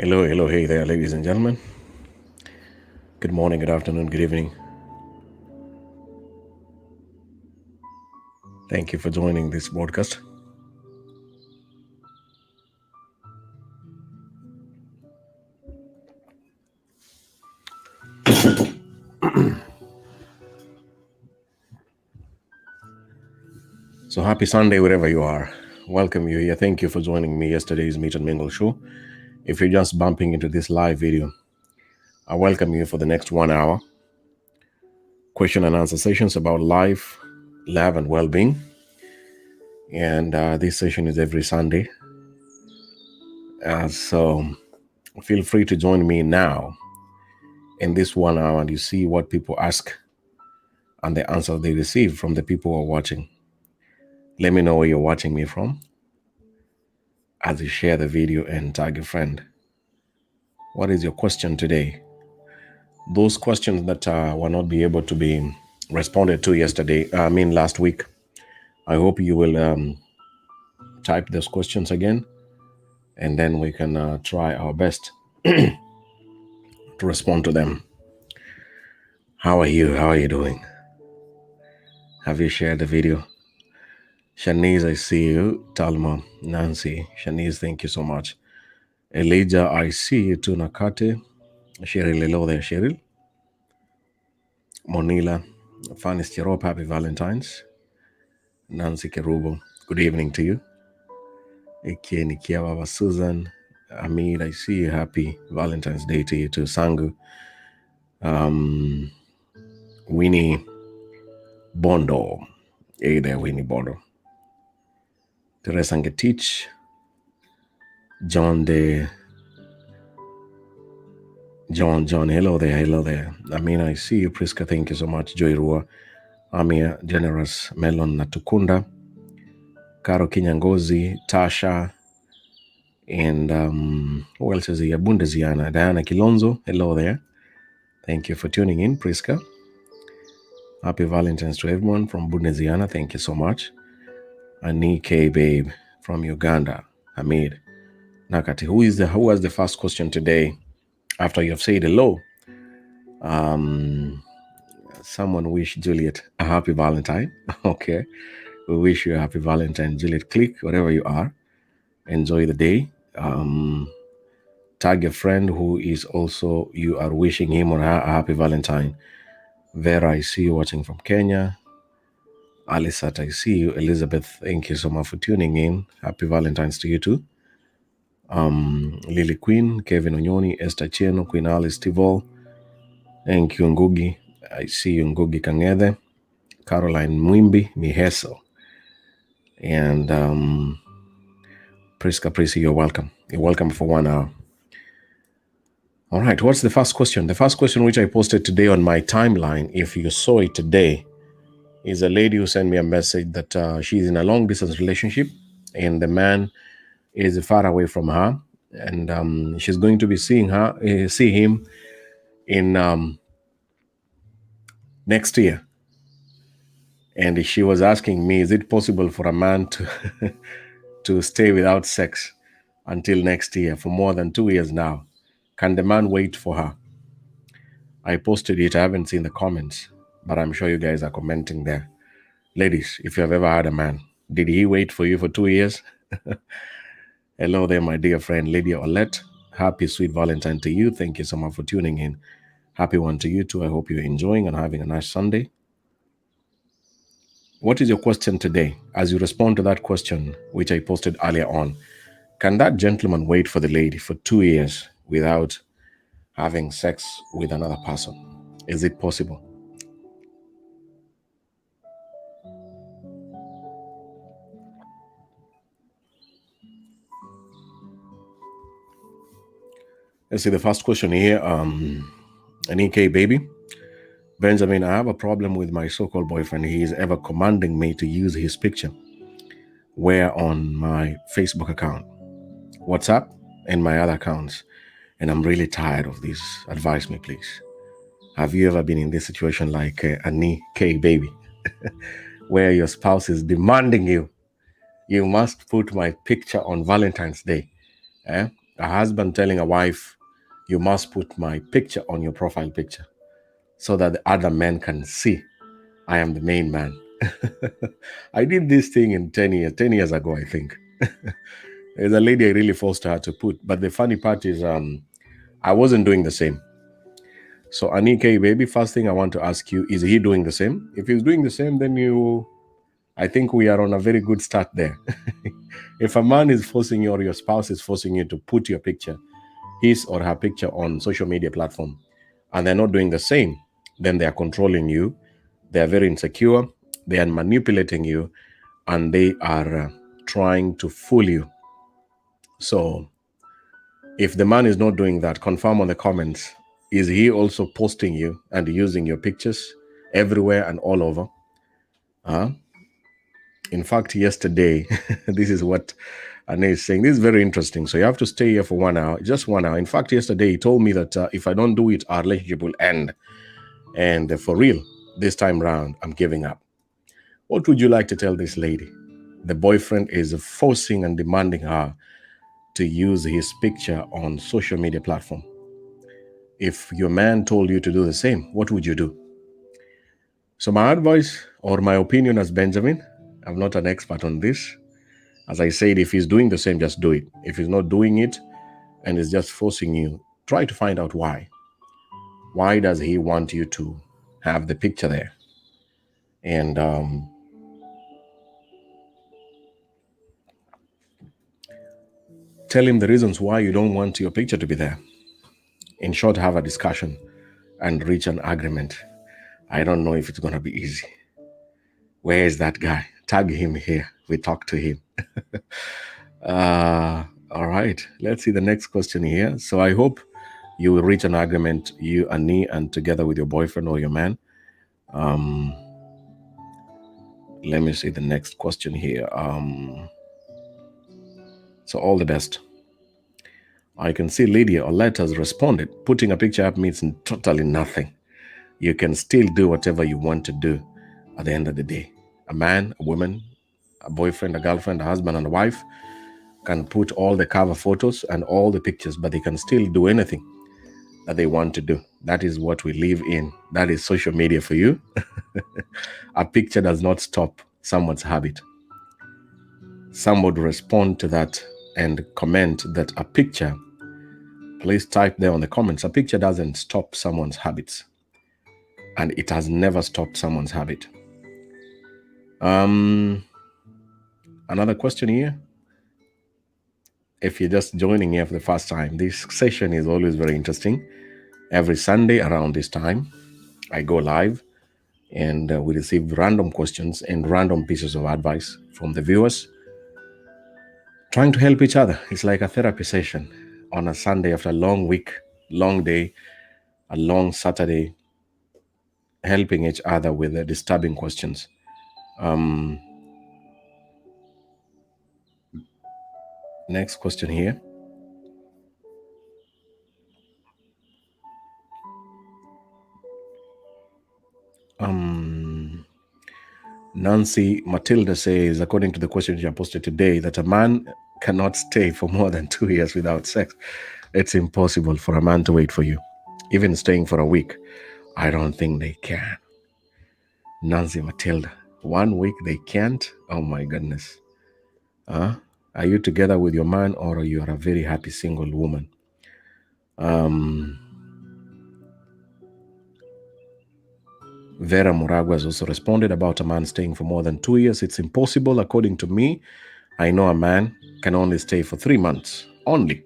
Hello, hey there, ladies and gentlemen. Good morning, good afternoon, good evening. Thank you for joining this broadcast. So happy Sunday wherever you are. Welcome you here. Thank you for joining me yesterday's Meet and Mingle show. If you're just bumping into this live video, I welcome you for the next 1 hour. Question and answer sessions about life, love, and well-being. And this session is every Sunday. So feel free to join me now in this 1 hour and you see what people ask and the answers they receive from the people who are watching. Let me know where you're watching me from as you share the video and tag a friend. What is your question today? Those questions that were not be able to be responded to last week, I hope you will type those questions again, and then we can try our best to respond to them. How are you? How are you doing? Have you shared the video? Shanice, I see you. Talma, Nancy, Shanice, thank you so much. Elijah, I see you too. Nakate, Cheryl, hello there, Cheryl. Monila, Fanis Cherop, happy Valentine's. Nancy Kerubo, good evening to you. Eke Nikiawa, Susan, Amid, I see you, happy Valentine's Day to you too. Sangu, Winnie Bondo, hey there, Winnie Bondo. Teresa Ngetich, John, hello there. Amina, I see you. Priska, thank you so much. Joy Rua, Amia, Generous, Melon Natukunda, Karo Kinyangozi, Tasha, and who else is here? Bundeziana, Diana Kilonzo, hello there. Thank you for tuning in, Priska. Happy Valentine's to everyone from Bundeziana, thank you so much. Anike, babe, from Uganda, Hamid. Nakati, who has the first question today? After you have said hello, someone wish Juliet a happy Valentine. Okay. We wish you a happy Valentine, Juliet. Click wherever you are. Enjoy the day. Tag a friend who is also, you are wishing him or her a happy Valentine. Vera, I see you watching from Kenya. Alisat, I see you. Elizabeth, thank you so much for tuning in. Happy Valentine's to you too. Lily Queen, Kevin Onyoni, Esther Cheno, Queen Alice Tivol. Thank you, Ngugi. I see you, Ngugi Kangede. Caroline Mwimbi, Miheso. And Priska Prisi, you're welcome. You're welcome for 1 hour. All right, what's the first question? The first question which I posted today on my timeline, if you saw it today, is a lady who sent me a message that she's in a long-distance relationship and the man is far away from her, and she's going to be see him in next year. And she was asking me, is it possible for a man to to stay without sex until next year for more than 2 years now? Can the man wait for her? I posted it. I haven't seen the comments, but I'm sure you guys are commenting there. Ladies, if you have ever had a man, did he wait for you for 2 years? Hello there, my dear friend, Lydia Olette. Happy sweet Valentine to you. Thank you so much for tuning in. Happy one to you too. I hope you're enjoying and having a nice Sunday. What is your question today? As you respond to that question, which I posted earlier on, can that gentleman wait for the lady for 2 years without having sex with another person? Is it possible? Let's see the first question here. Anike, baby. Benjamin, I have a problem with my so-called boyfriend. He is ever commanding me to use his picture. Where on my Facebook account, WhatsApp, and my other accounts. And I'm really tired of this. Advise me, please. Have you ever been in this situation like Annie K, baby, where your spouse is demanding you must put my picture on Valentine's Day? A husband telling a wife, you must put my picture on your profile picture so that the other men can see I am the main man. I did this thing in 10 years ago, I think. There's a lady I really forced her to put, but the funny part is I wasn't doing the same. So Anike, baby, first thing I want to ask you, is he doing the same? If he's doing the same, then I think we are on a very good start there. If a man is forcing you or your spouse is forcing you to put your picture, his or her picture on social media platform, and they're not doing the same, then they are controlling you. They are very insecure. They are manipulating you, and they are trying to fool you. So if the man is not doing that, confirm on the comments. Is he also posting you and using your pictures everywhere and all over? In fact, yesterday, this is what Ane is saying. This is very interesting. So you have to stay here for 1 hour, just 1 hour. In fact, yesterday he told me that if I don't do it, our relationship will end. And for real, this time round, I'm giving up. What would you like to tell this lady? The boyfriend is forcing and demanding her to use his picture on social media platform. If your man told you to do the same, what would you do? So my advice or my opinion as Benjamin, I'm not an expert on this. As I said, if he's doing the same, just do it. If he's not doing it and is just forcing you, try to find out why. Why does he want you to have the picture there? And tell him the reasons why you don't want your picture to be there. In short, have a discussion and reach an agreement. I don't know if it's going to be easy. Where is that guy? Tag him here. We talk to him. All right. Let's see the next question here. So I hope you will reach an agreement, you and me, and together with your boyfriend or your man. Let me see the next question here. So all the best. I can see Lydia Olet has responded. Putting a picture up means totally nothing. You can still do whatever you want to do at the end of the day. A man, a woman, a boyfriend, a girlfriend, a husband, and a wife can put all the cover photos and all the pictures, but they can still do anything that they want to do. That is what we live in. That is social media for you. A picture does not stop someone's habit. Some would respond to that and comment that a picture, please type there on the comments, a picture doesn't stop someone's habits. And it has never stopped someone's habit. Another question here. If you're just joining here for the first time, this session is always very interesting. Every Sunday around this time, I go live and we receive random questions and random pieces of advice from the viewers, trying to help each other. It's like a therapy session on a Sunday after a long week, long day, a long Saturday, helping each other with the disturbing questions. Next question here. Nancy Matilda says, according to the question you posted today, that a man cannot stay for more than 2 years without sex. It's impossible for a man to wait for you. Even staying for a week, I don't think they can. Nancy Matilda, 1 week they can't? Oh my goodness. Are you together with your man or you are a very happy single woman? Vera Muragwa has also responded about a man staying for more than 2 years. It's impossible. According to me, I know a man can only stay for 3 months only.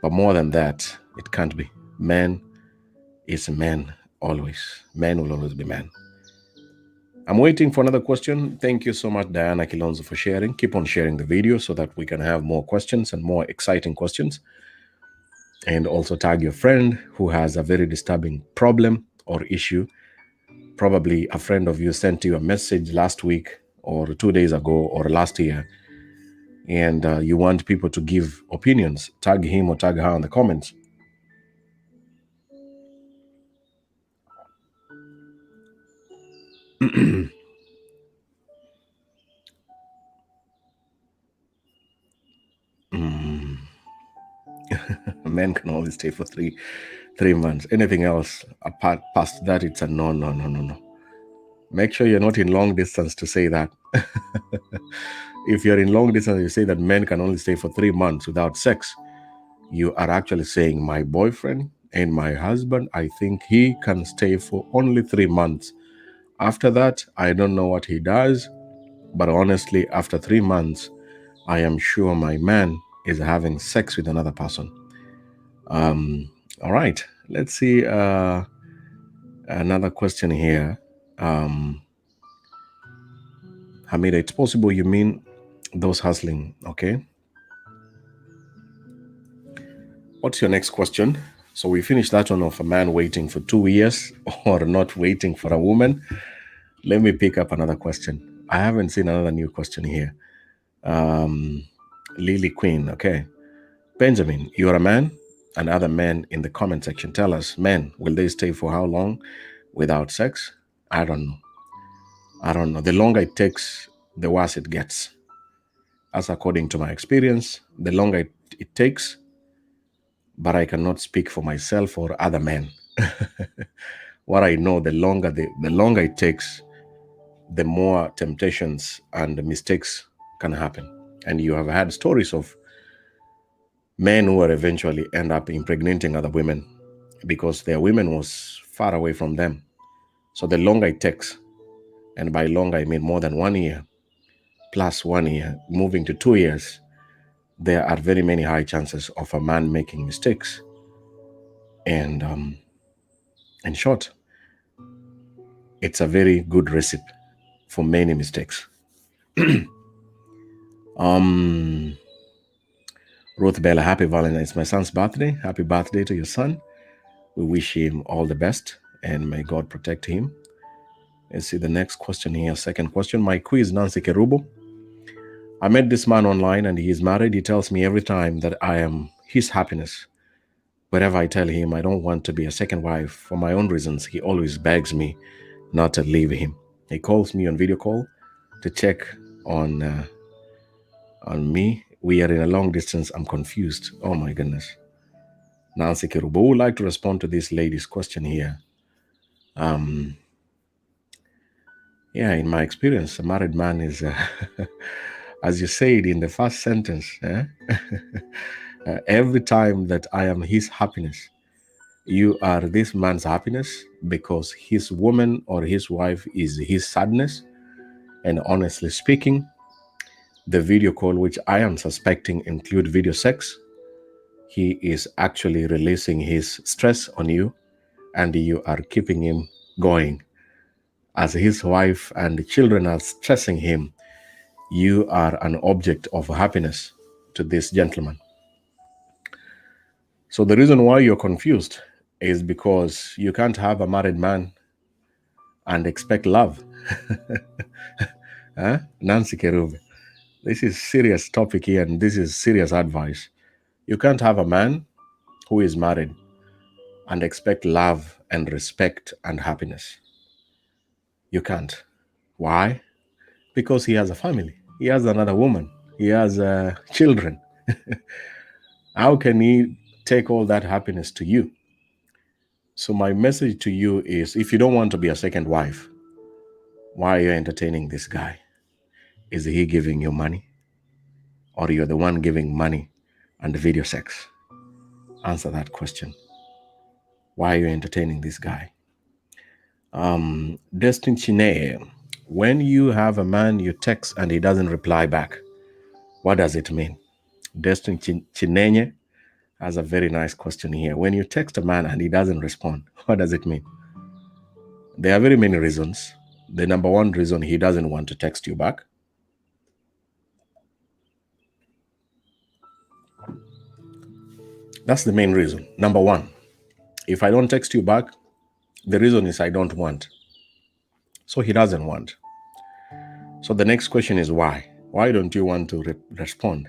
But more than that, it can't be. Man is man always. Man will always be man. I'm waiting for another question. Thank you so much, Diana Kilonzo, for sharing. Keep on sharing the video so that we can have more questions and more exciting questions. And also tag your friend who has a very disturbing problem or issue. Probably a friend of you sent you a message last week or 2 days ago or last year, and you want people to give opinions. Tag him or tag her in the comments. Men can only stay for three months. Anything else apart past that, it's a no. Make sure you're not in long distance to say that. If you're in long distance, you say that men can only stay for 3 months without sex. You are actually saying my boyfriend and my husband, I think he can stay for only 3 months. After that, I don't know what he does. But honestly, after 3 months, I am sure my man is having sex with another person. All right, let's see another question here. Hamida, it's possible you mean those hustling, okay? What's your next question? So we finished that one of a man waiting for 2 years or not waiting for a woman. Let me pick up another question. I haven't seen another new question here. Lily Queen, okay. Benjamin, you're a man, and other men in the comment section tell us, men, will they stay for how long without sex? I don't know. The longer it takes, the worse it gets. As according to my experience, the longer it takes, but I cannot speak for myself or other men. What I know, the longer it takes, the more temptations and mistakes can happen. And you have had stories of men who will eventually end up impregnating other women because their women was far away from them. So the longer it takes, and by longer I mean more than 1 year, plus 1 year, moving to 2 years, there are very many high chances of a man making mistakes. And in short, it's a very good recipe for many mistakes. Ruth Bella, happy Valentine's. It's my son's birthday. Happy birthday to your son. We wish him all the best and may God protect him. Let's see the next question here. Second question. My quiz, Nancy Kerubo. I met this man online and he is married. He tells me every time that I am his happiness. Wherever I tell him I don't want to be a second wife for my own reasons, he always begs me not to leave him. He calls me on video call to check on me. We are in a long distance. I'm confused. Oh my goodness. Nancy Kerubo would like to respond to this lady's question here. Yeah, in my experience, a married man is, as you said in the first sentence, every time that I am his happiness, you are this man's happiness because his woman or his wife is his sadness. And honestly speaking, the video call, which I am suspecting include video sex, he is actually releasing his stress on you and you are keeping him going. As his wife and children are stressing him, you are an object of happiness to this gentleman. So the reason why you're confused is because you can't have a married man and expect love. Nancy Kerube, this is serious topic here and this is serious advice. You can't have a man who is married and expect love and respect and happiness. You can't. Why? Because he has a family. He has another woman. He has children. How can he take all that happiness to you? So my message to you is, if you don't want to be a second wife, why are you entertaining this guy? Is he giving you money? Or you're the one giving money and video sex? Answer that question. Why are you entertaining this guy? Destin Chine, when you have a man you text and he doesn't reply back, what does it mean? Destin Chinenye has a very nice question here. When you text a man and he doesn't respond, what does it mean? There are very many reasons. The number one reason, he doesn't want to text you back. That's the main reason. Number one, if I don't text you back, the reason is I don't want. So he doesn't want. So the next question is why? Why don't you want to respond?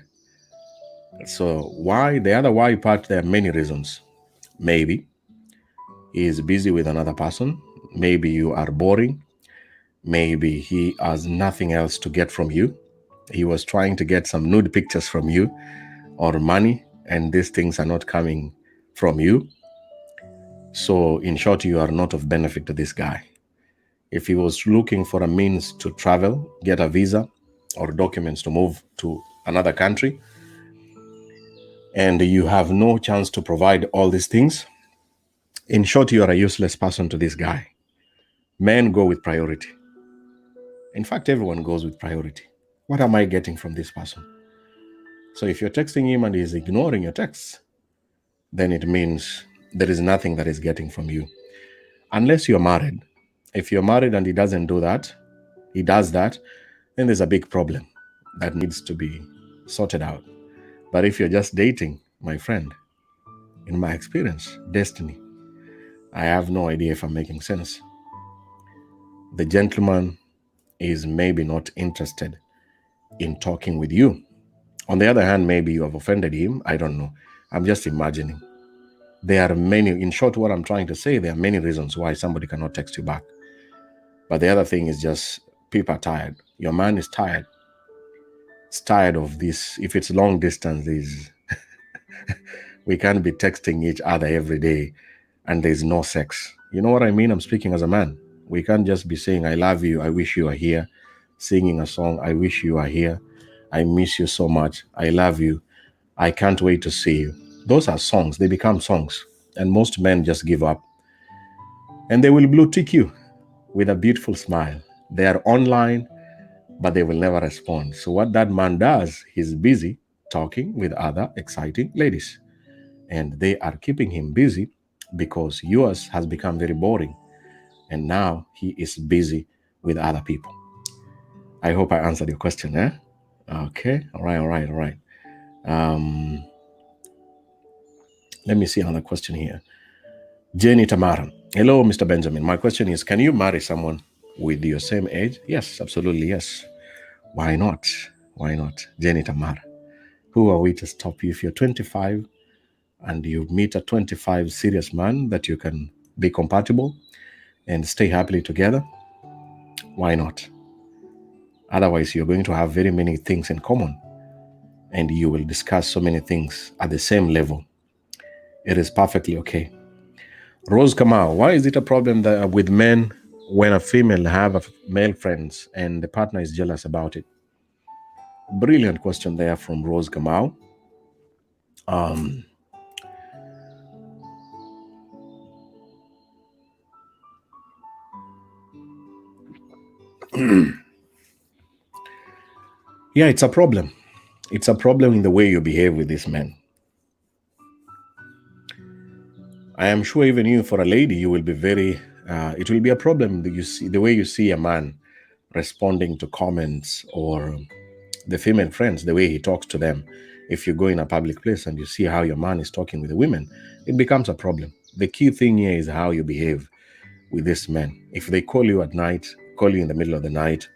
So why? The other why part, there are many reasons. Maybe he is busy with another person. Maybe you are boring. Maybe he has nothing else to get from you. He was trying to get some nude pictures from you or money and these things are not coming from you. So in short, you are not of benefit to this guy. If he was looking for a means to travel, get a visa or documents to move to another country, and you have no chance to provide all these things, in short, you are a useless person to this guy. Men go with priority. In fact, everyone goes with priority. What am I getting from this person? So if you're texting him and he's ignoring your texts, then it means there is nothing that he's getting from you. Unless you're married. If you're married and he doesn't do that, he does that, then there's a big problem that needs to be sorted out. But if you're just dating, my friend, in my experience, destiny, I have no idea if I'm making sense. The gentleman is maybe not interested in talking with you. On the other hand, maybe you have offended him. I don't know. I'm just imagining. There are many, in short, what I'm trying to say, there are many reasons why somebody cannot text you back. But the other thing is just people are tired. Your man is tired. It's tired of this. If it's long distance, we can't be texting each other every day and there's no sex. You know what I mean? I'm speaking as a man. We can't just be saying, I love you, I wish you are here, singing a song, I wish you are here, I miss you so much, I love you, I can't wait to see you. Those are songs. They become songs. And most men just give up. And they will blue tick you with a beautiful smile. They are online, but they will never respond. So what that man does, he's busy talking with other exciting ladies. And they are keeping him busy because yours has become very boring. And now he is busy with other people. I hope I answered your question, eh? Okay. All right. Let me see another question here. Jenny Tamara. Hello, Mr. Benjamin. My question is, can you marry someone with your same age? Yes, absolutely, yes. Why not? Why not? Jenny Tamara. Who are we to stop you? If you're 25 and you meet a 25 serious man that you can be compatible and stay happily together, why not? Otherwise, you're going to have very many things in common and you will discuss so many things at the same level. It is perfectly okay. Rose Kamau, why is it a problem that with men when a female have a male friends and the partner is jealous about it? Brilliant question there from Rose Kamau. Yeah, it's a problem. It's a problem in the way you behave with this man. I am sure even you, for a lady, you will be very, it will be a problem that you see the way you see a man responding to comments or the female friends, the way he talks to them. If you go in a public place and you see how your man is talking with the women, it becomes a problem. The key thing here is how you behave with this man. If they call you at night, call you in the middle of the night,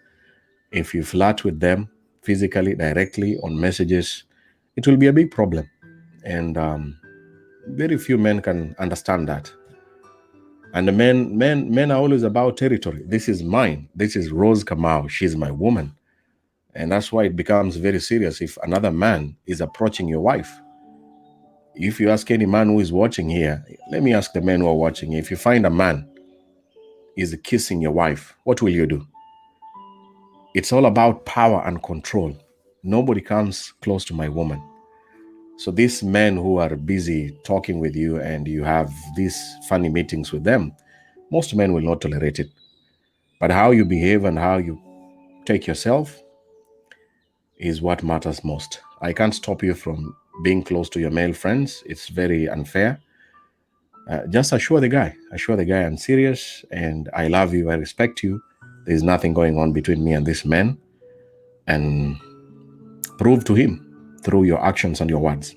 if you flirt with them physically, directly on messages, it will be a big problem. And very few men can understand that. And the men are always about territory. This is mine. This is Rose Kamau. She's my woman. And that's why it becomes very serious if another man is approaching your wife. If you ask any man who is watching here, let me ask the men who are watching, if you find a man is kissing your wife, what will you do? It's all about power and control. Nobody comes close to my woman. So these men who are busy talking with you and you have these funny meetings with them, most men will not tolerate it. But how you behave and how you take yourself is what matters most. I can't stop you from being close to your male friends. It's very unfair. Just assure the guy I'm serious and I love you, I respect you. There's nothing going on between me and this man. And prove to him through your actions and your words.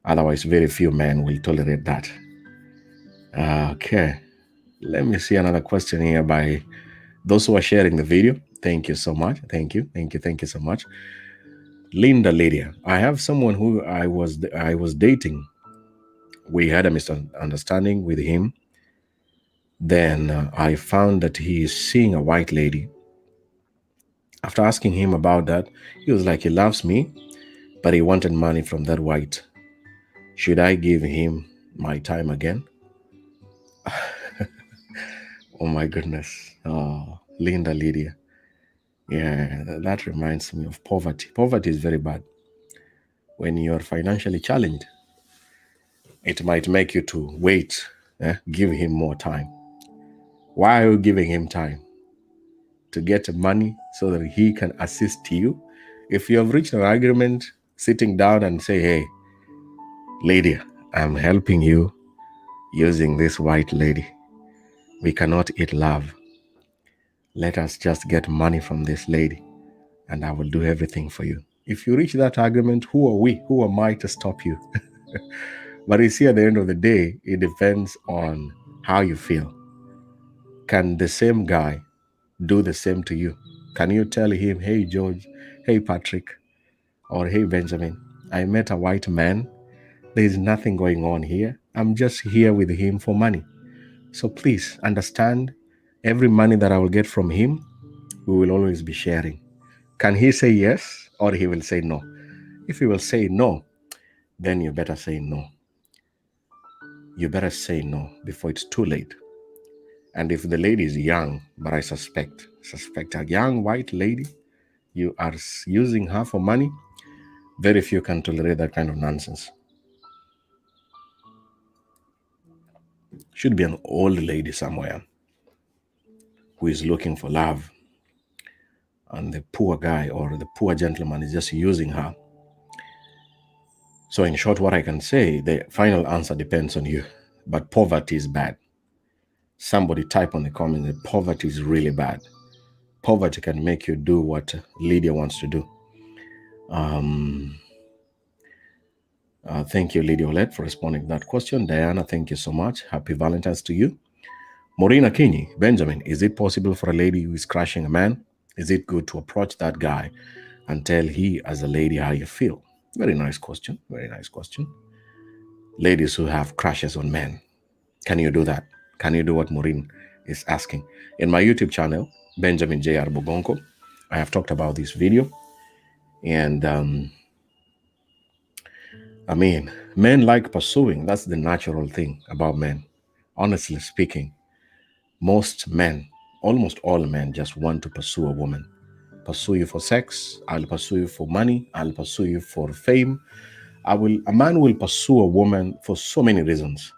Otherwise, very few men will tolerate that. Okay. Let me see another question here by those who are sharing the video. Thank you so much. Thank you so much. Linda Lydia. I have someone who I was dating. We had a misunderstanding with him. Then I found that he is seeing a white lady. After asking him about that, he was like, he loves me, but he wanted money from that white. Should I give him my time again? Oh my goodness. Oh, Linda Lydia. Yeah, that reminds me of poverty. Poverty is very bad. When you're financially challenged, it might make you to wait, give him more time. Why are you giving him time? To get money so that he can assist you? If you have reached an agreement, sitting down and say, hey, lady, I'm helping you using this white lady. We cannot eat love. Let us just get money from this lady and I will do everything for you. If you reach that agreement, who are we? Who am I to stop you? But you see, at the end of the day, it depends on how you feel. Can the same guy do the same to you? Can you tell him, hey, George, hey, Patrick, or hey, Benjamin, I met a white man. There is nothing going on here. I'm just here with him for money. So please understand, every money that I will get from him, we will always be sharing. Can he say yes or he will say no? If he will say no, then you better say no. You better say no before it's too late. And if the lady is young, but I suspect a young white lady, you are using her for money, very few can tolerate that kind of nonsense. Should be an old lady somewhere who is looking for love, and the poor guy or the poor gentleman is just using her. So in short, what I can say, the final answer depends on you. But poverty is bad. Somebody type on the comments that poverty is really bad. Poverty can make you do what Lydia wants to do. Thank you, Lydia Olet, for responding to that question. Diana, thank you so much. Happy Valentine's to you. Maureen Akinyi, Benjamin, is it possible for a lady who is crushing a man? Is it good to approach that guy and tell he as a lady how you feel? Very nice question. Very nice question. Ladies who have crushes on men, can you do that? Can you do what Maureen is asking? In my YouTube channel, Benjamin J.R. Bogonko, I have talked about this video. And men like pursuing. That's the natural thing about men. Honestly speaking, most men, almost all men, just want to pursue a woman. Pursue you for sex. I'll pursue you for money. I'll pursue you for fame. A man will pursue a woman for so many reasons.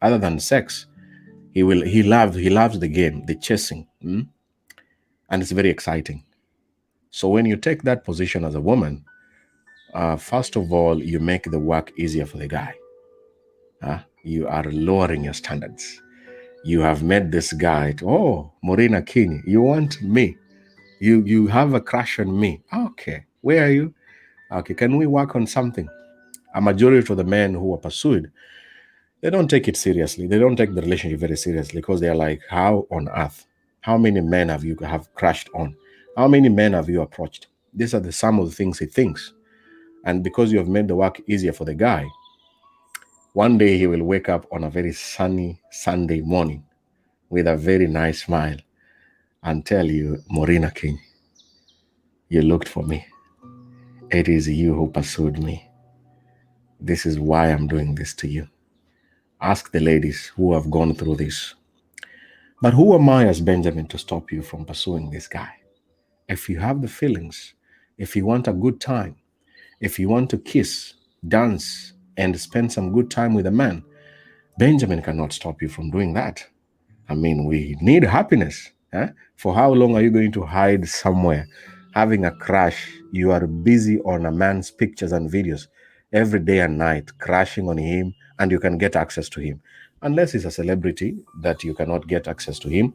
Other than sex, he loves the game, the chasing. And it's very exciting. So when you take that position as a woman, first of all, you make the work easier for the guy. You are lowering your standards. You have met this guy. Oh, Maureen Akinyi, you want me? You have a crush on me. Okay, where are you? Okay, can we work on something? A majority of the men who are pursued, they don't take it seriously. They don't take the relationship very seriously because they're like, how on earth? How many men have you crushed on? How many men have you approached? These are some of the things he thinks. And because you have made the work easier for the guy, one day he will wake up on a very sunny Sunday morning with a very nice smile and tell you, Maureen Akinyi, you looked for me. It is you who pursued me. This is why I'm doing this to you. Ask the ladies who have gone through this. But who am I as Benjamin to stop you from pursuing this guy? If you have the feelings, if you want a good time, if you want to kiss, dance, and spend some good time with a man, Benjamin cannot stop you from doing that. We need happiness. For how long are you going to hide somewhere, having a crush? You are busy on a man's pictures and videos every day and night, crashing on him, and you can get access to him. Unless he's a celebrity that you cannot get access to him.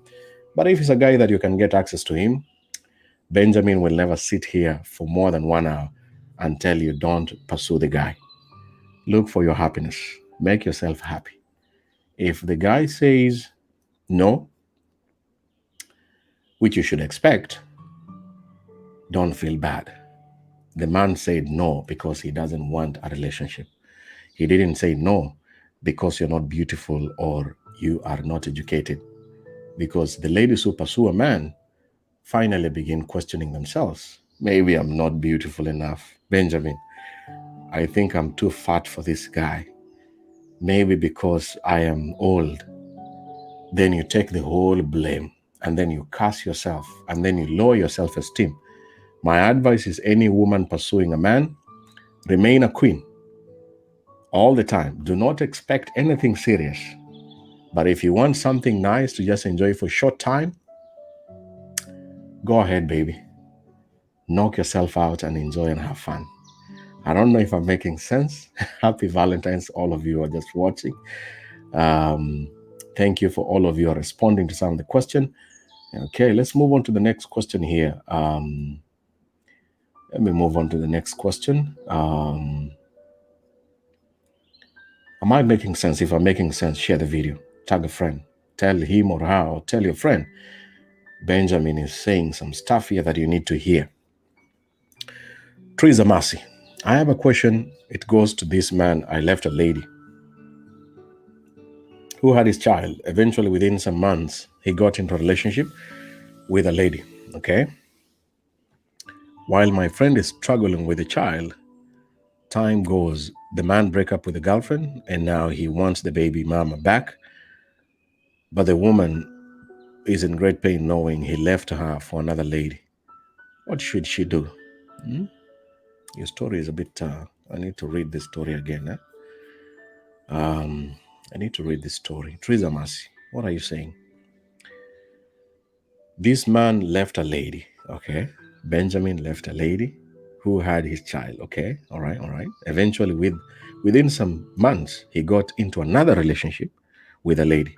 But if he's a guy that you can get access to him, Benjamin will never sit here for more than 1 hour and tell you don't pursue the guy. Look for your happiness. Make yourself happy. If the guy says no, which you should expect, don't feel bad. The man said no because he doesn't want a relationship. He didn't say no because you're not beautiful or you are not educated. Because the ladies who pursue a man finally begin questioning themselves. Maybe I'm not beautiful enough. Benjamin, I think I'm too fat for this guy. Maybe because I am old. Then you take the whole blame, and then you curse yourself, and then you lower your self-esteem. My advice is any woman pursuing a man, remain a queen all the time. Do not expect anything serious. But if you want something nice to just enjoy for a short time, go ahead, baby. Knock yourself out and enjoy and have fun. I don't know if I'm making sense. Happy Valentine's, all of you who are just watching. Thank you for all of you are responding to some of the question. Okay, let's move on to the next question here. Let me move on to the next question. Am I making sense? If I'm making sense, share the video. Tag a friend. Tell him or her, or tell your friend. Benjamin is saying some stuff here that you need to hear. Teresa Mercy. I have a question. It goes to this man. I left a lady who had his child. Eventually, within some months, he got into a relationship with a lady. Okay. While my friend is struggling with the child, time goes. The man break up with the girlfriend, and now he wants the baby mama back. But the woman is in great pain knowing he left her for another lady. What should she do? Your story is a bit, I need to read this story again. I need to read this story. Teresa Mercy, what are you saying? This man left a lady, okay? Benjamin left a lady who had his child, okay? All right. Eventually, within some months, he got into another relationship with a lady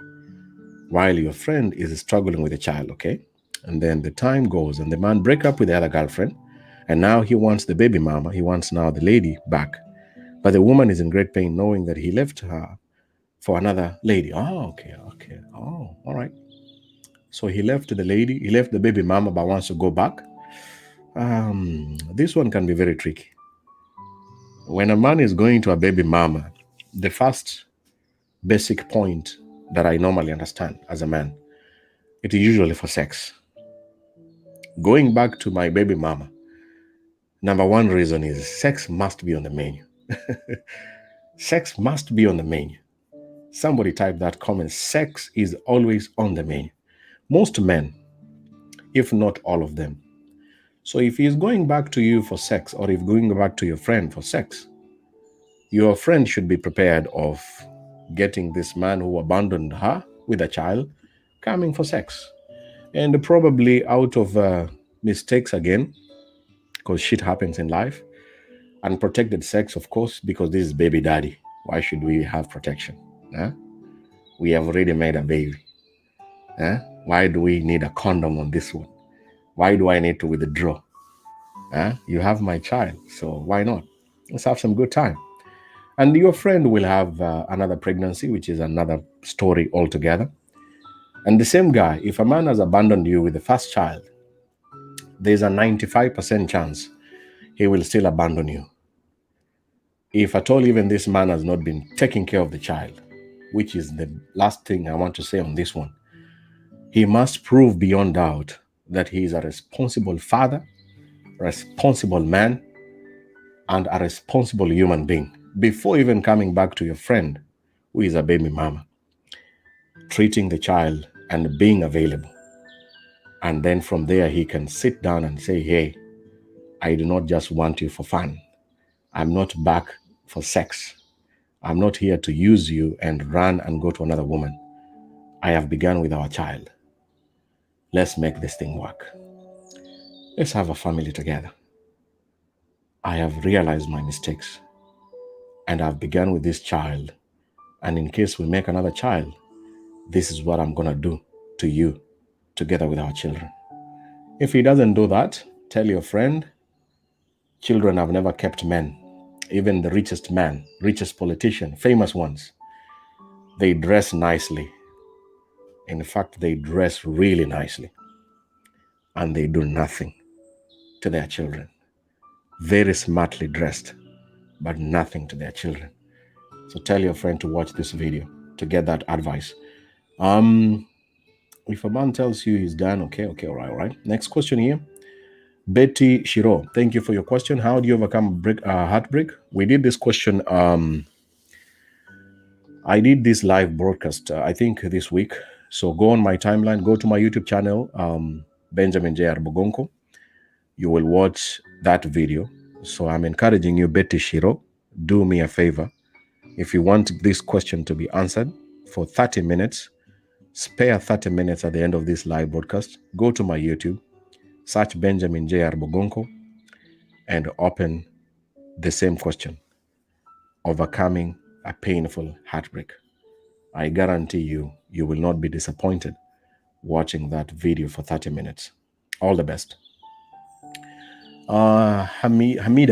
while your friend is struggling with a child, okay? And then the time goes and the man break up with the other girlfriend, and now he wants the baby mama. He wants now the lady back. But the woman is in great pain knowing that he left her for another lady. Oh, okay. Oh, all right. So he left the lady, he left the baby mama, but wants to go back. This one can be very tricky. When a man is going to a baby mama, the first basic point that I normally understand as a man, it is usually for sex. Going back to my baby mama, number one reason is sex must be on the menu. Sex must be on the menu. Somebody type that comment. Sex is always on the menu. Most men, if not all of them. So if he's going back to you for sex, or if going back to your friend for sex, your friend should be prepared of getting this man who abandoned her with a child coming for sex. And probably out of mistakes again, because shit happens in life. Unprotected sex, of course, because this is baby daddy. Why should we have protection? We have already made a baby. Why do we need a condom on this one? Why do I need to withdraw? You have my child, so why not? Let's have some good time. And your friend will have another pregnancy, which is another story altogether. And the same guy, if a man has abandoned you with the first child, there's a 95% chance he will still abandon you. If at all even this man has not been taking care of the child, which is the last thing I want to say on this one, he must prove beyond doubt that he is a responsible father, responsible man, and a responsible human being before even coming back to your friend who is a baby mama, treating the child and being available. And then from there, he can sit down and say, hey, I do not just want you for fun. I'm not back for sex. I'm not here to use you and run and go to another woman. I have begun with our child. Let's make this thing work. Let's have a family together. I have realized my mistakes, and I've begun with this child. And in case we make another child, this is what I'm going to do to you together with our children. If he doesn't do that, tell your friend, children have never kept men. Even the richest man, richest politician, famous ones, they dress nicely. In fact, they dress really nicely. And they do nothing to their children. Very smartly dressed, but nothing to their children. So tell your friend to watch this video to get that advice. If a man tells you he's done, okay, all right. Next question here. Betty Shiro, thank you for your question. How do you overcome heartbreak? We did this question. I did this live broadcast, I think this week. So go on my timeline, go to my YouTube channel, Benjamin J. Arbogonko. You will watch that video. So I'm encouraging you, Betty Shiro, do me a favor. If you want this question to be answered for 30 minutes, spare 30 minutes at the end of this live broadcast, go to my YouTube, search Benjamin J. Arbogonko, and open the same question, overcoming a painful heartbreak. I guarantee you, you will not be disappointed watching that video for 30 minutes. All the best. Hamid,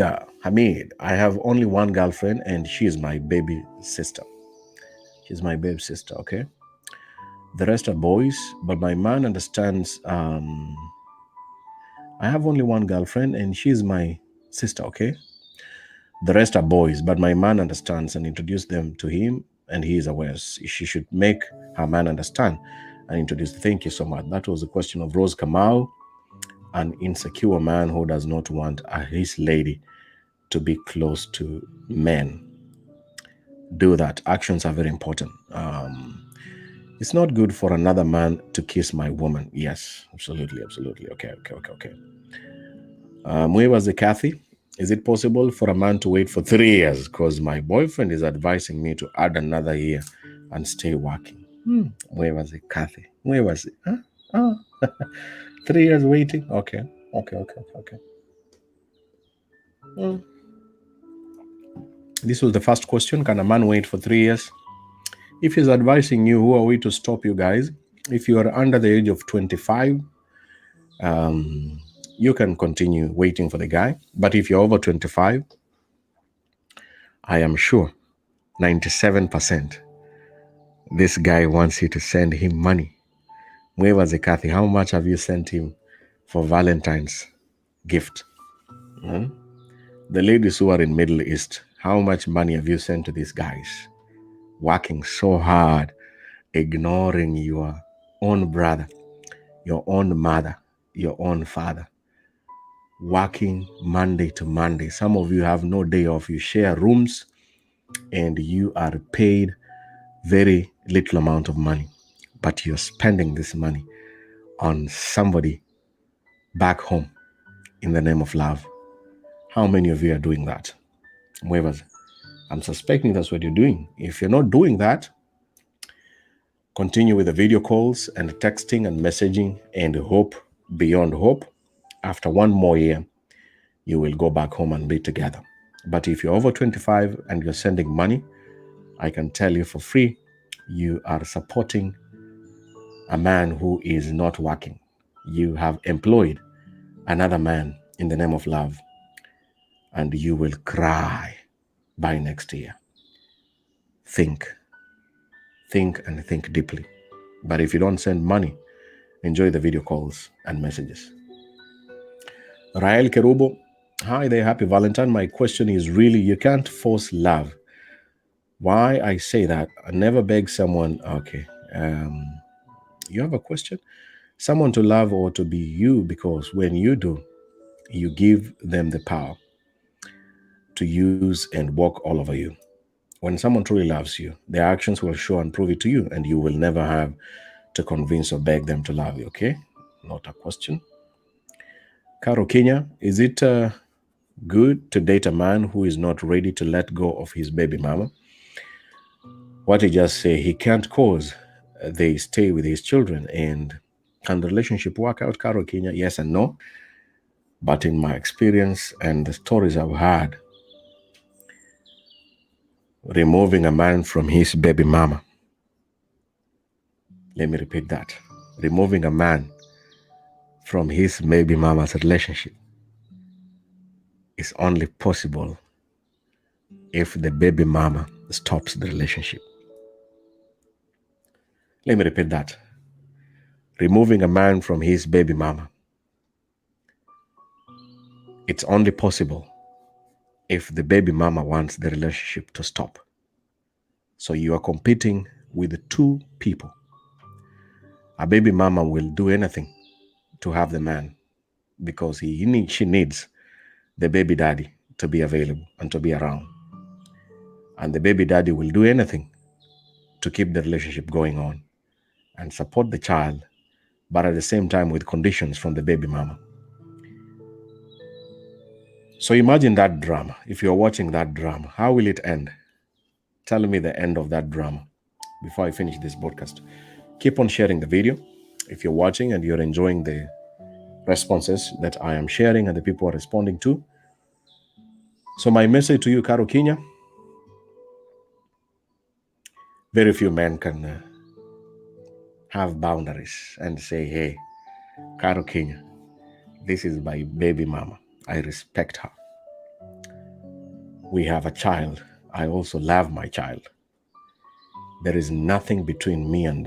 I have only one girlfriend and she is my baby sister. She's my baby sister, okay? The rest are boys, but my man understands. I have only one girlfriend and she's my sister, okay? The rest are boys, but my man understands and introduce them to him, and he is aware. She should make her man understand and introduce. Thank you so much. That was a question of Rose Kamau, an insecure man who does not want his lady to be close to men. Do that. Actions are very important. It's not good for another man to kiss my woman. Yes, absolutely. Okay. Mwewaze Kathy, is it possible for a man to wait for 3 years? Because my boyfriend is advising me to add another year and stay working. Mwewaze Kathy. Mwewaze. Huh? Oh. 3 years waiting? Okay. This was the first question. Can a man wait for 3 years? If he's advising you, who are we to stop you guys? If you are under the age of 25, you can continue waiting for the guy. But if you're over 25, I am sure 97% this guy wants you to send him money. Mwewaze Kathy, how much have you sent him for Valentine's gift? The ladies who are in Middle East, how much money have you sent to these guys? Working so hard, ignoring your own brother, your own mother, your own father. Working Monday to Monday. Some of you have no day off. You share rooms and you are paid very little amount of money, but you're spending this money on somebody back home in the name of love. How many of you are doing that? Whoever's, I'm suspecting that's what you're doing. If you're not doing that, continue with the video calls and texting and messaging and hope beyond hope. After 1 more year, you will go back home and be together. But if you're over 25 and you're sending money, I can tell you for free, you are supporting a man who is not working. You have employed another man in the name of love, and you will cry by next year. Think and think deeply. But if you don't send money, enjoy the video calls and messages. Rael Kerubo, hi there, happy Valentine. My question is really, you can't force love. Why I say that? I never beg someone, okay. You have a question? Someone to love or to be you, because when you do, you give them the power to use and walk all over you. When someone truly loves you, their actions will show and prove it to you, and you will never have to convince or beg them to love you, okay? Not a question. Caro Kenya, is it good to date a man who is not ready to let go of his baby mama? What he just say, he can't cause they stay with his children. And can the relationship work out, Caro Kenya? Yes and no. But in my experience and the stories I've heard, removing a man from his baby mama, let me repeat that, removing a man from his baby mama's relationship is only possible if the baby mama stops the relationship. Let me repeat that. Removing a man from his baby mama, it's only possible if the baby mama wants the relationship to stop. So you are competing with 2 people. A baby mama will do anything to have the man. because she needs the baby daddy to be available and to be around. And the baby daddy will do anything to keep the relationship going on and support the child, but at the same time with conditions from the baby mama. So imagine that drama. If you're watching that drama, how will it end? Tell me the end of that drama before I finish this podcast. Keep on sharing the video if you're watching and you're enjoying the responses that I am sharing and the people are responding to. So my message to you, Caro Kenya, very few men can have boundaries and say, hey, Caro Kenya, this is my baby mama. I respect her. We have a child. I also love my child. There is nothing between me and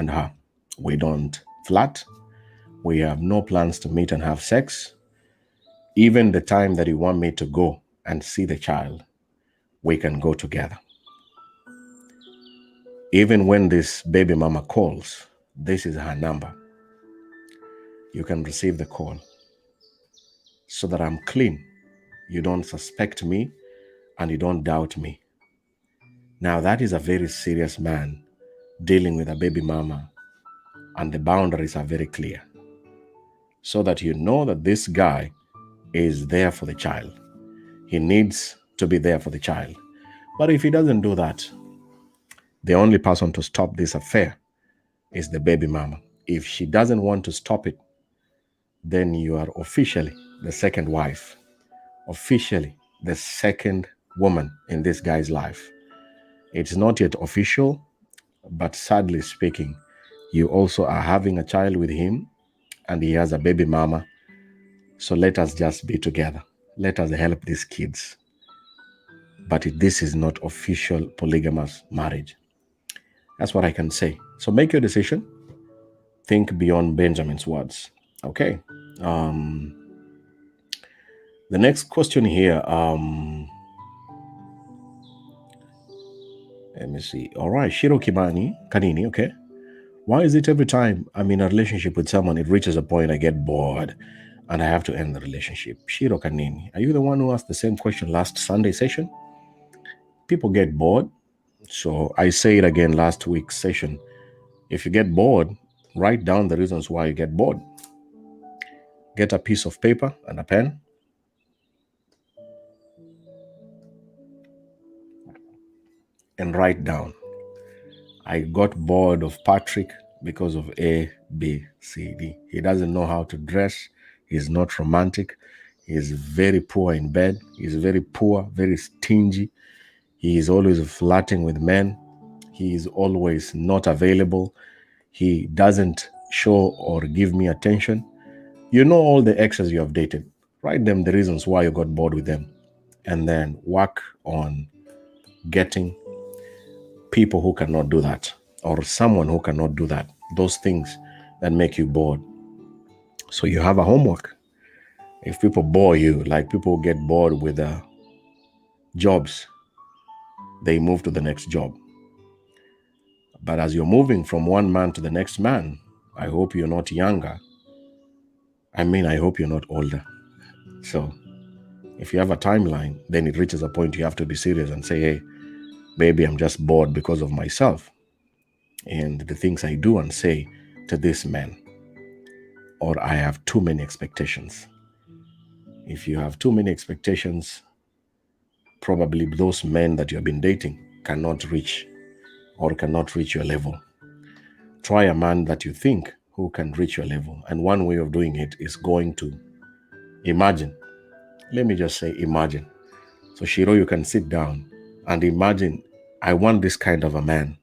her. We don't flirt. We have no plans to meet and have sex. Even the time that you want me to go and see the child, we can go together. Even when this baby mama calls, this is her number. You can receive the call so that I'm clean. You don't suspect me and you don't doubt me. Now that is a very serious man dealing with a baby mama, and the boundaries are very clear, so that you know that this guy is there for the child. He needs to be there for the child. But if he doesn't do that, the only person to stop this affair is the baby mama. If she doesn't want to stop it, then you are officially the second wife, officially the second woman in this guy's life. It's not yet official, but sadly speaking, you also are having a child with him and he has a baby mama. So let us just be together. Let us help these kids. But this is not official polygamous marriage. That's what I can say. So make your decision. Think beyond Benjamin's words. Okay. The next question here. Let me see. All right. Shiro Kanini. Okay. Why is it every time I'm in a relationship with someone, it reaches a point I get bored and I have to end the relationship? Shiro Kanini. Are you the one who asked the same question last Sunday session? People get bored. So I say it again last week's session. If you get bored, write down the reasons why you get bored. Get a piece of paper and a pen. And write down. I got bored of Patrick because of A, B, C, D. He doesn't know how to dress. He's not romantic. He's very poor in bed. He's very poor, very stingy. He is always flirting with men. He is always not available. He doesn't show or give me attention. You know all the exes you have dated. Write them the reasons why you got bored with them. And then work on getting people who cannot do that, or someone who cannot do that. Those things that make you bored. So you have a homework. If people bore you, like people get bored with jobs, they move to the next job. But as you're moving from one man to the next man, I hope you're not younger. I hope you're not older. So if you have a timeline, then it reaches a point you have to be serious and say, hey, maybe I'm just bored because of myself and the things I do and say to this man. Or I have too many expectations. If you have too many expectations, probably those men that you have been dating cannot reach your level. Try a man that you think who can reach your level. And one way of doing it is going to imagine. Let me just say imagine. So Shiro, you can sit down and imagine, I want this kind of a man.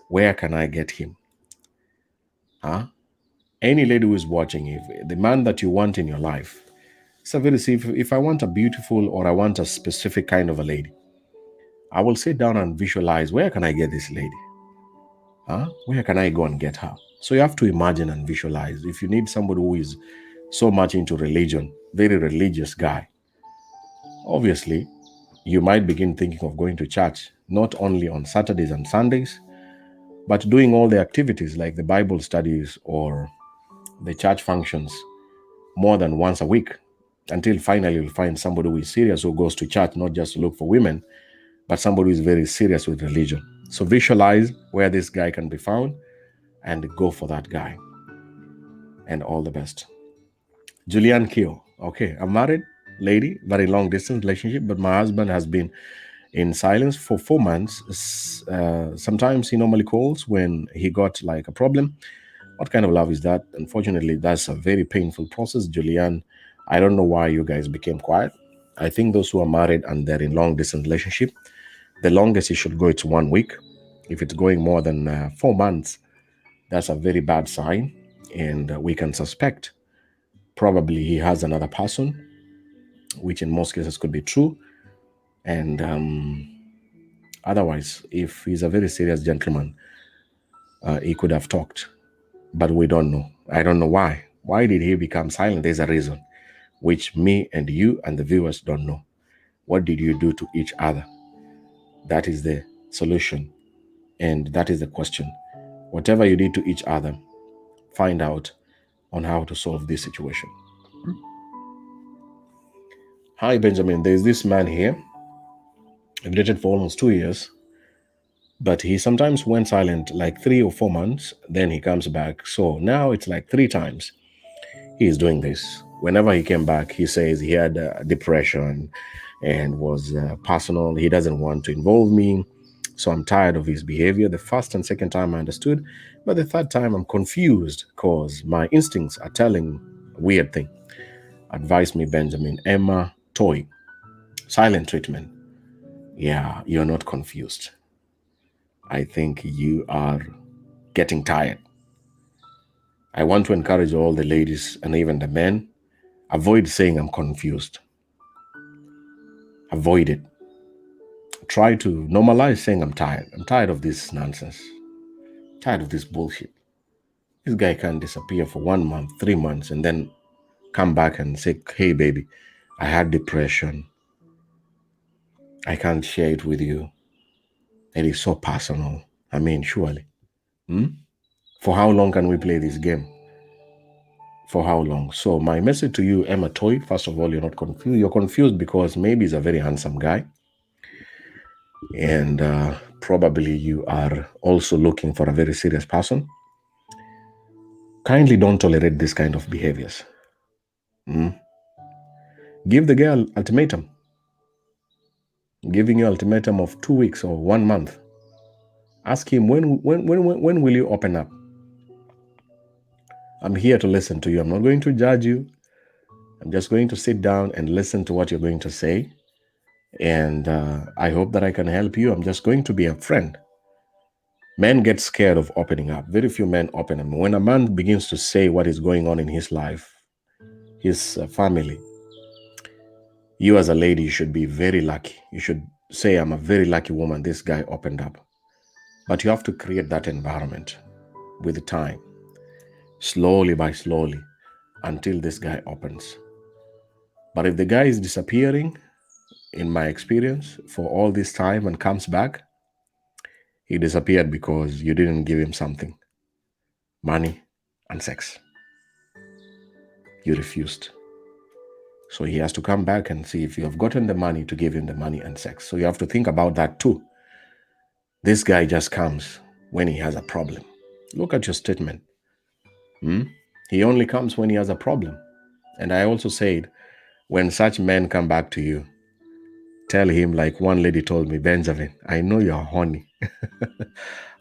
Where can I get him? Any lady who is watching, if the man that you want in your life, if I want a beautiful or I want a specific kind of a lady, I will sit down and visualize, where can I get this lady? Where can I go and get her? So you have to imagine and visualize. If you need somebody who is so much into religion, very religious guy, obviously you might begin thinking of going to church, not only on Saturdays and Sundays, but doing all the activities like the Bible studies or the church functions more than once a week, until finally you'll find somebody who is serious, who goes to church, not just to look for women, but somebody who is very serious with religion. So visualize where this guy can be found and go for that guy. And all the best. Julianne Keo. Okay, I'm married, lady, very long distance relationship, but my husband has been in silence for 4 months. Sometimes he normally calls when he got like a problem. What kind of love is that? Unfortunately, that's a very painful process, Julianne. I don't know why you guys became quiet. I think those who are married and they're in long distance relationship, the longest you should go is 1 week. If it's going more than 4 months, that's a very bad sign, and we can suspect probably he has another person, which in most cases could be true. And otherwise, if he's a very serious gentleman, he could have talked, but we don't know. I don't know why. Why did he become silent? There's a reason, which me and you and the viewers don't know. What did you do to each other? That is the solution, and that is the question. Whatever you did to each other, find out on how to solve this situation. Hi, Benjamin. There's this man here. I've dated for almost 2 years, but he sometimes went silent like 3 or 4 months, then he comes back. So now it's like 3 times he's doing this. Whenever he came back, he says he had depression and was personal. He doesn't want to involve me. So I'm tired of his behavior. The first and second time I understood, but the third time I'm confused because my instincts are telling a weird thing. Advise me, Benjamin. Emma Toy. Silent treatment. Yeah, you're not confused. I think you are getting tired. I want to encourage all the ladies and even the men, avoid saying I'm confused. Avoid it. Try to normalize saying I'm tired. I'm tired of this nonsense. Tired of this bullshit. This guy can't disappear for 1 month, 3 months, and then come back and say, hey, baby, I had depression. I can't share it with you. It is so personal. I mean, surely. For how long can we play this game? For how long? So my message to you, Emma Toy, first of all, you're not confused. You're confused because maybe he's a very handsome guy. And probably you are also looking for a very serious person. Kindly don't tolerate this kind of behaviors. Give the girl ultimatum. Giving you ultimatum of 2 weeks or 1 month. Ask him, when will you open up? I'm here to listen to you. I'm not going to judge you. I'm just going to sit down and listen to what you're going to say. And I hope that I can help you. I'm just going to be a friend. Men get scared of opening up. Very few men open up. When a man begins to say what is going on in his life, his family, you as a lady, you should be very lucky. You should say, I'm a very lucky woman. This guy opened up. But you have to create that environment with time, slowly by slowly, until this guy opens. But if the guy is disappearing, in my experience, for all this time and comes back, he disappeared because you didn't give him something. Money and sex. You refused. So he has to come back and see if you have gotten the money to give him the money and sex. So you have to think about that too. This guy just comes when he has a problem. Look at your statement. He only comes when he has a problem. And I also said, when such men come back to you, tell him like one lady told me, Benjamin, I know you're horny.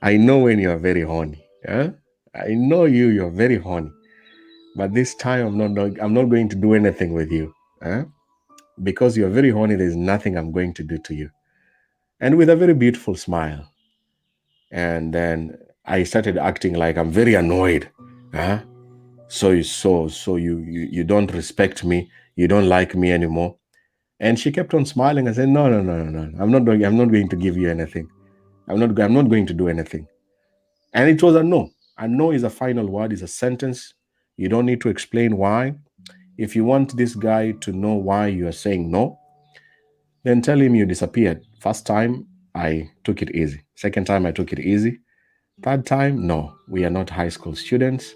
I know when you're very horny. I know you're very horny. But this time I'm not going to do anything with you. Because you're very horny, there's nothing I'm going to do to you. And with a very beautiful smile. And then I started acting like I'm very annoyed. So you don't respect me, you don't like me anymore. And she kept on smiling and said, no. I'm not going to give you anything. I'm not going to do anything. And it was a no. A no is a final word, is a sentence. You don't need to explain why. If you want this guy to know why you are saying no, then tell him you disappeared. First time, I took it easy. Second time, I took it easy. Third time, no, we are not high school students.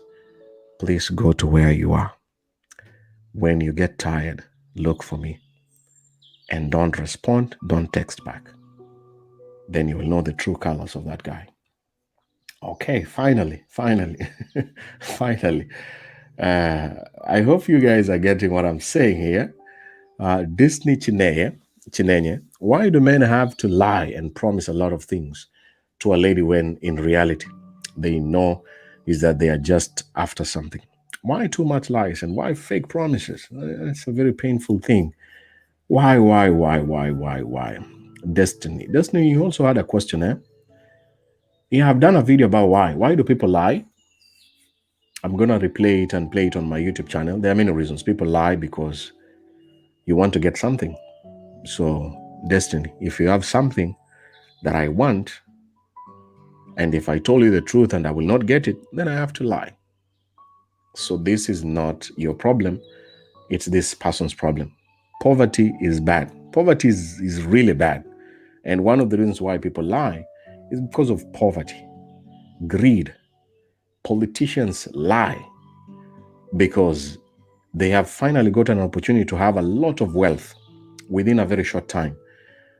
Please go to where you are. When you get tired, look for me and don't respond, don't text back. Then you will know the true colors of that guy. Okay, finally, finally. I hope you guys are getting what I'm saying here. Disney Chinenye, why do men have to lie and promise a lot of things to a lady when in reality they know is that they are just after something? Why too much lies and why fake promises? It's a very painful thing. Why? Destiny, you also had a question, eh? You have done a video about why. Why do people lie? I'm going to replay it and play it on my YouTube channel. There are many reasons. People lie because you want to get something. So, Destiny, if you have something that I want, and if I told you the truth and I will not get it, then I have to lie. So this is not your problem. It's this person's problem. Poverty is bad. Poverty is really bad. And one of the reasons why people lie is because of poverty, greed. Politicians lie because they have finally got an opportunity to have a lot of wealth within a very short time.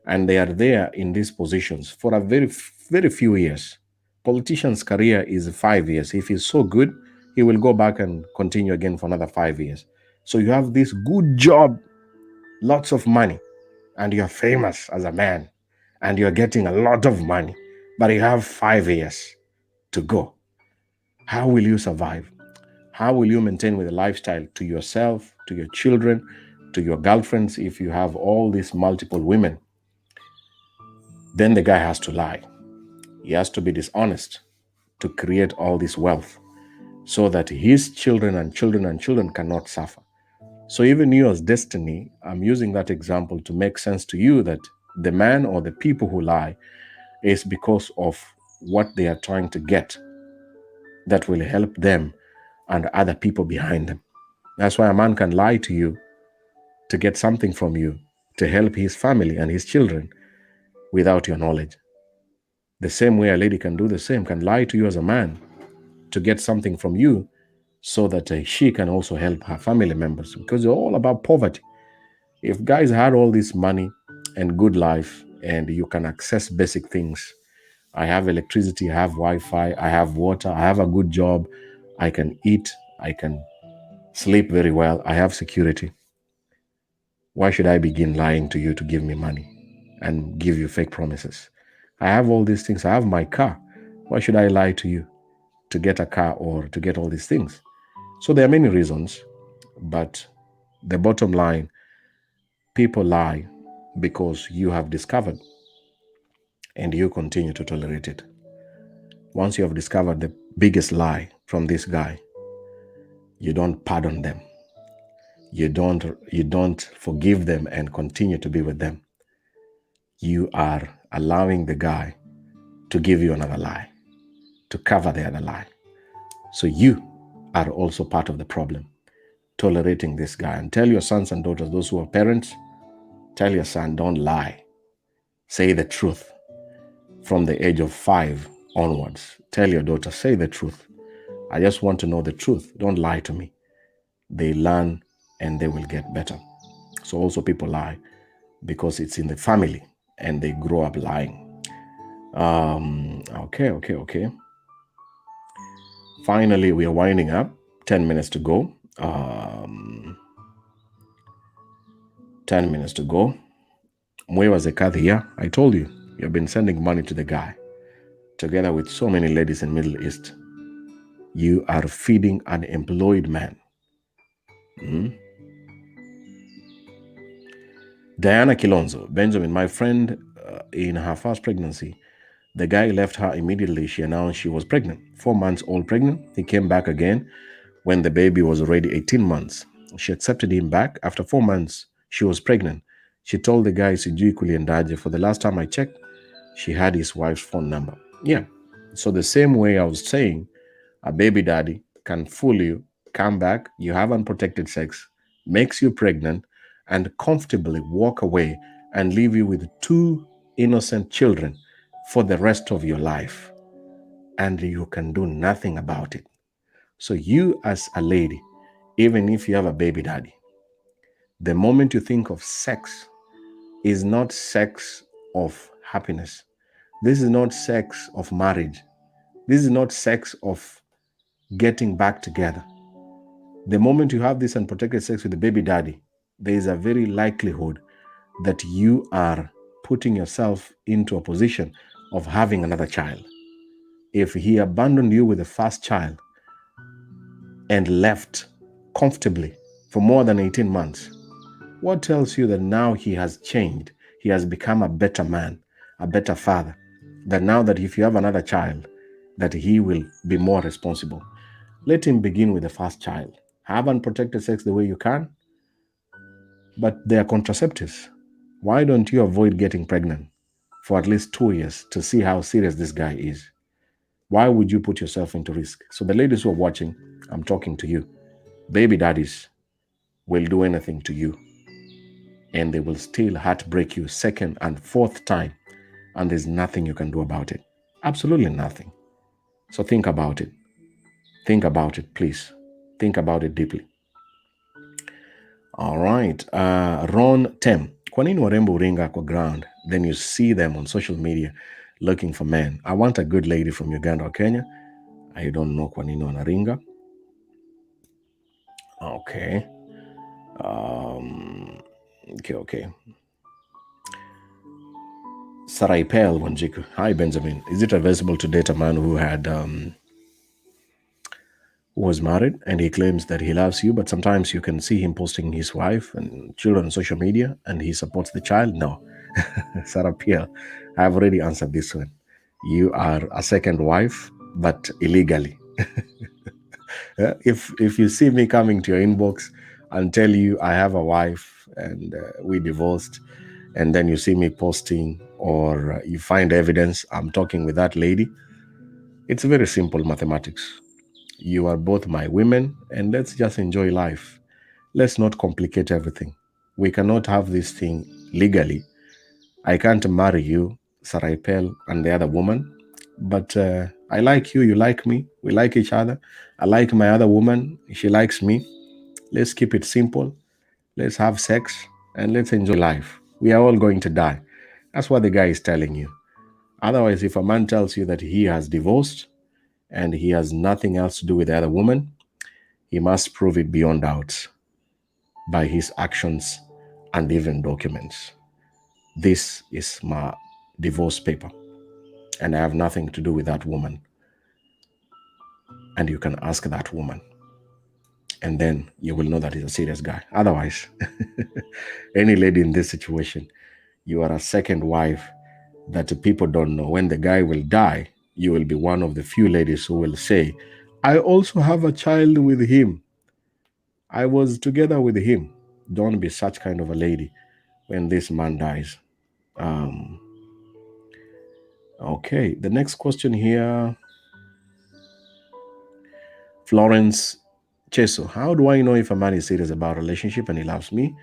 And they are there in these positions for a very, very few years. Politician's career is 5 years. If he's so good, he will go back and continue again for another 5 years. So you have this good job, lots of money, and you're famous as a man, and you're getting a lot of money, but you have 5 years to go. How will you survive? How will you maintain with a lifestyle to yourself, to your children, to your girlfriends if you have all these multiple women? Then the guy has to lie. He has to be dishonest to create all this wealth so that his children and children and children cannot suffer. So even you as Destiny, I'm using that example to make sense to you that the man or the people who lie is because of what they are trying to get that will help them and other people behind them. That's why a man can lie to you to get something from you to help his family and his children without your knowledge. The same way a lady can do the same, can lie to you as a man to get something from you so that she can also help her family members, because it's all about poverty. If guys had all this money and good life and you can access basic things, I have electricity, I have Wi-Fi, I have water, I have a good job, I can eat, I can sleep very well, I have security. Why should I begin lying to you to give me money and give you fake promises? I have all these things. I have my car. Why should I lie to you to get a car or to get all these things? So there are many reasons, but the bottom line, people lie because you have discovered and you continue to tolerate it. Once you have discovered the biggest lie from this guy, you don't pardon them. You don't forgive them and continue to be with them. You are allowing the guy to give you another lie, to cover the other lie. So you are also part of the problem, tolerating this guy. And tell your sons and daughters, those who are parents, tell your son, don't lie. Say the truth. From the age of 5 onwards, tell your daughter, say the truth. I just want to know the truth. Don't lie to me. They learn and they will get better. So also people lie because it's in the family and they grow up lying. Okay. Finally, we are winding up. 10 minutes to go. 10 minutes to go. Mwewa Zekathi, yeah, I told you, you've been sending money to the guy. Together with so many ladies in Middle East. You are feeding an employed man. Diana Kilonzo, Benjamin, my friend, in her first pregnancy, the guy left her immediately. She announced she was pregnant, 4 months old pregnant. He came back again when the baby was already 18 months. She accepted him back. After 4 months, she was pregnant. She told the guy, Sijui kuliendaje. For the last time I checked, she had his wife's phone number. Yeah. So the same way I was saying, a baby daddy can fool you, come back, you have unprotected sex, makes you pregnant, and comfortably walk away and leave you with 2 innocent children for the rest of your life. And you can do nothing about it. So you as a lady, even if you have a baby daddy, The moment you think of sex, is not sex of happiness. This is not sex of marriage. This is not sex of getting back together. The moment you have this unprotected sex with the baby daddy, there is a very likelihood that you are putting yourself into a position of having another child. If he abandoned you with the first child and left comfortably for more than 18 months, what tells you that now he has changed? He has become a better man, a better father. That now that if you have another child, that he will be more responsible. Let him begin with the first child. Have unprotected sex the way you can, but they are contraceptives. Why don't you avoid getting pregnant for at least 2 years to see how serious this guy is? Why would you put yourself into risk? So the ladies who are watching, I'm talking to you. Baby daddies will do anything to you, and they will still heartbreak you second and fourth time, and there's nothing you can do about it. Absolutely nothing. So think about it. Think about it, please. Think about it deeply. All right. Ron Tem. Kwa nini warembo uringa kwa ground? Then you see them on social media looking for men. I want a good lady from Uganda or Kenya. I don't know kwa nini wanaringa. Okay. Okay. Saraipel Wanjiku. Hi, Benjamin. Is it advisable to date a man who had who was married and he claims that he loves you, but sometimes you can see him posting his wife and children on social media and he supports the child? No. Sarah Piel, I've already answered this one. You are a second wife, but illegally. If you see me coming to your inbox and tell you I have a wife and we divorced, and then you see me posting or you find evidence I'm talking with that lady, it's very simple mathematics. You are both my women, and let's just enjoy life. Let's not complicate everything. We cannot have this thing legally. I can't marry you, Saraipel, and the other woman, but I like you, you like me, we like each other. I like my other woman, she likes me. Let's keep it simple. Let's have sex, and let's enjoy life. We are all going to die. That's what the guy is telling you. Otherwise, if a man tells you that he has divorced, and he has nothing else to do with the other woman, he must prove it beyond doubt by his actions and even documents. This is my divorce paper, and I have nothing to do with that woman. And you can ask that woman, and then you will know that he's a serious guy. Otherwise, any lady in this situation, you are a second wife that people don't know. When the guy will die, you will be one of the few ladies who will say, I also have a child with him. I was together with him. Don't be such kind of a lady when this man dies. Okay, the next question here. Florence Cheso. How do I know if a man is serious about a relationship and he loves me?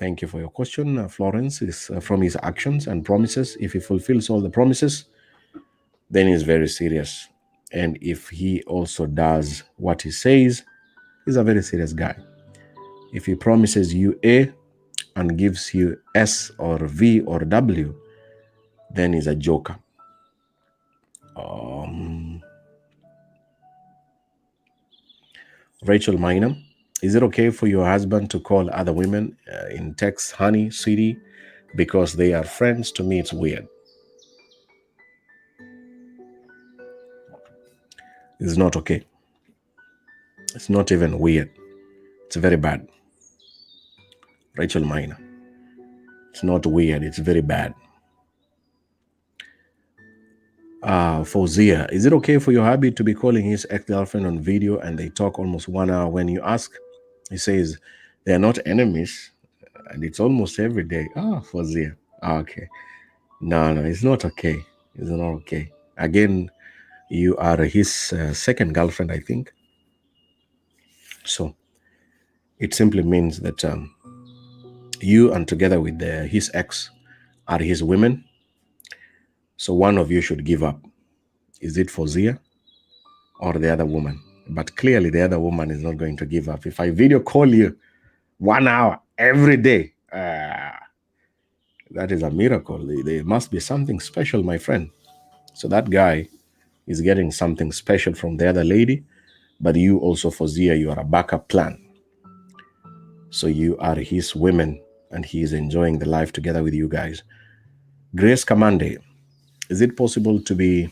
Thank you for your question. Florence is from his actions and promises. If he fulfills all the promises, then he's very serious. And if he also does what he says, he's a very serious guy. If he promises you A and gives you S or V or W, then he's a joker. Rachel Minor, is it okay for your husband to call other women in text honey, sweetie, because they are friends? To me, it's weird. It's not okay. It's not even weird. It's very bad. Rachel Minor. It's not weird. It's very bad. Fauzia, is it okay for your hubby to be calling his ex-girlfriend on video and they talk almost 1 hour? When you ask, he says they are not enemies and it's almost every day. Fauzia. Okay. No, it's not okay. It's not okay. Again, you are his second girlfriend, I think. So it simply means that you and together with his ex are his women. So one of you should give up. Is it Fauzia or the other woman? But clearly the other woman is not going to give up. If I video call you 1 hour every day. That is a miracle. There must be something special, my friend. So that guy is getting something special from the other lady, but you also, Fozia, you are a backup plan. So you are his women, and he is enjoying the life together with you guys. Grace Kamande, is it possible to be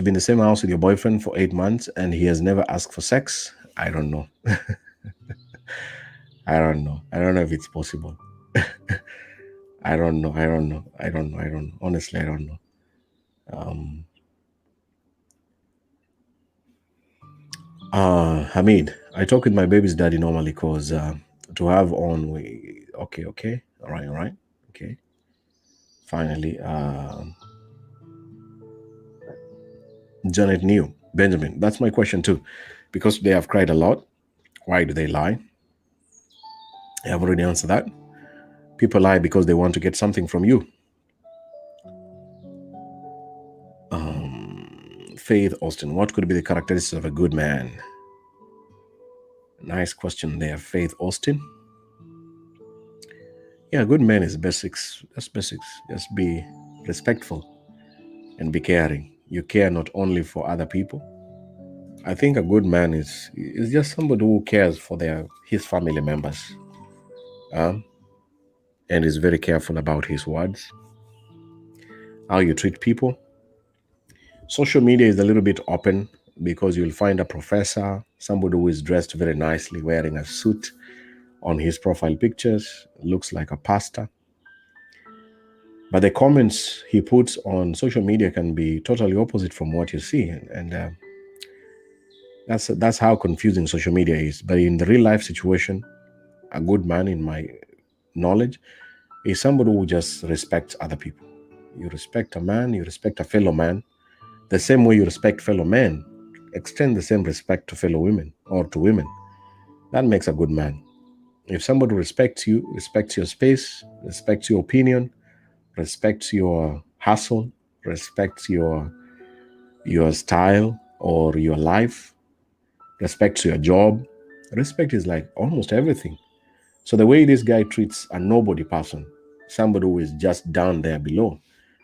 in the same house with your boyfriend for 8 months and he has never asked for sex? I don't know. I don't know. I don't know if it's possible. I don't know. Honestly, I don't know. Hamid, I talk with my baby's daddy normally because to have on, okay. All right. Okay. Finally, Janet New, Benjamin, that's my question too. Because they have cried a lot, why do they lie? I have already answered that. People lie because they want to get something from you. Faith Austin, what could be the characteristics of a good man? Nice question there, Faith Austin. Yeah, a good man is basics. That's basics. Just be respectful and be caring. You care not only for other people. I think a good man is just somebody who cares for his family members, and is very careful about his words, how you treat people. Social media is a little bit open because you'll find a professor, somebody who is dressed very nicely, wearing a suit on his profile pictures, looks like a pastor. But the comments he puts on social media can be totally opposite from what you see. And that's how confusing social media is. But in the real life situation, a good man, in my knowledge, is somebody who just respects other people. You respect a man, you respect a fellow man. The same way you respect fellow men, extend the same respect to fellow women or to women. That makes a good man. If somebody respects you, respects your space, respects your opinion, respects your hustle, respects your style or your life, respects your job, respect is like almost everything. So the way this guy treats a nobody person, somebody who is just down there below,